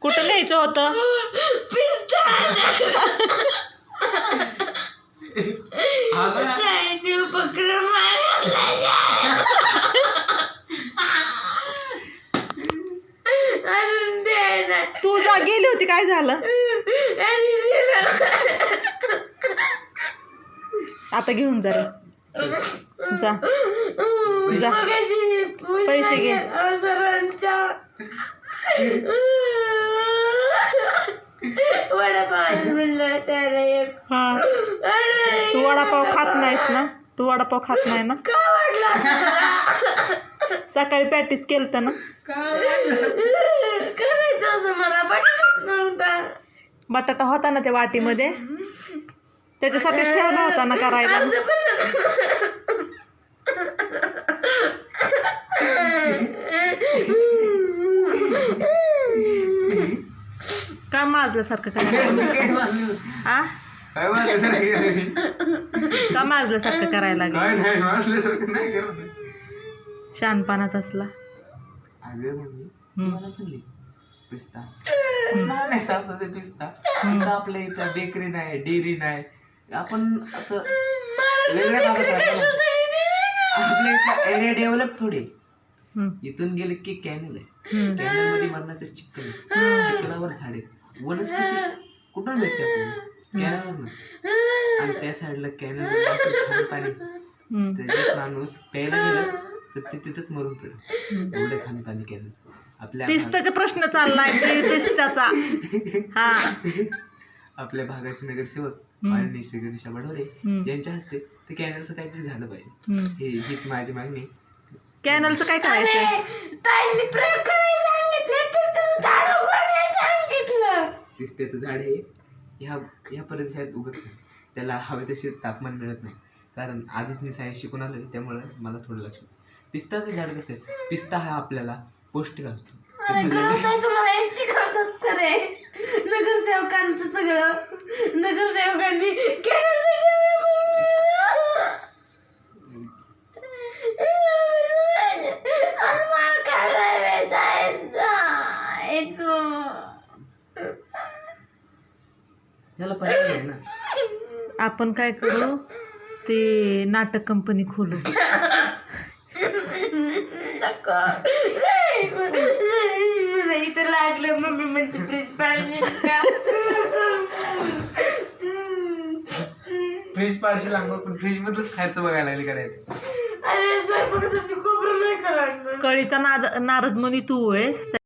कुठं न्यायचं होतं? तू जा गेली होती, काय झालं? आता घेऊन जा रे. जा जा, पैसे घे. हा, तू वडापाव खात नाहीस ना? तू वडापाव खात नाही ना? सकाळी प्रॅक्टिस केलं ना? बटाटा होता ना त्या वाटीमध्ये, त्याच्यासाठीच ठेवला होता ना करायला. का माजल्यासारखं करायला? आ का माजल्यासारखं करायला लागलं? शहाणपणात असला. पिस्ता नाही सापडते पिस्ता. आपल्या इथं बेकरी नाही, डेअरी नाही. आपण असं वेगळ्या भागात राहतो. आपल्या इथला एरिया डेव्हलप थोडे. इथून गेले की कॅनल आहे. कॅनल मध्ये मरणाचं चिखल आहे. चिखलावर झाडे, वनस्पती कुठून भेटते आपल्याला? कॅनलवर. आणि त्या साईडला कॅनल पाणी. तर माणूस प्यायला गेला तर ते तिथंच मरून पडेल. एवढे खाणे पाणी कॅनलचं. आपल्या पिस्ताचा प्रश्न चाललाय, पिस्ताचा. हा, आपल्या भागाचे नगरसेवक माननीय श्री गणेश बडोरे यांच्या हस्ते ते कॅनलचं काहीतरी झालं पाहिजे. हीच माझी मागणी. कॅनलचं काय करायचं? पिस्त्याचं झाड हे ह्या प्रदेशात उगत नाही. त्याला हवे तसे तापमान मिळत नाही. कारण आजच मी सायन्स शिकून आलोय, त्यामुळे मला थोडं लक्षात. पिस्ताचं झाड कसं आहे? पिस्ता हा आपल्याला पौष्टिक असतो. नगरसेवकांचं सगळं नगरसेवकांनी याला पर्याय आहे ना. आपण काय करू, ते नाटक कंपनी खोलू. इथं लागलं मम्मी म्हणते फ्रीज पाहिजे का? फ्रीज पाडशील अंगावर, पण फ्रीज मधलंच खायचं बघायला लागली करायचं. अरे स्वयंपाकाचं खोबरं नाही करायचं. कळीचा नारद मुनी तू आहेस.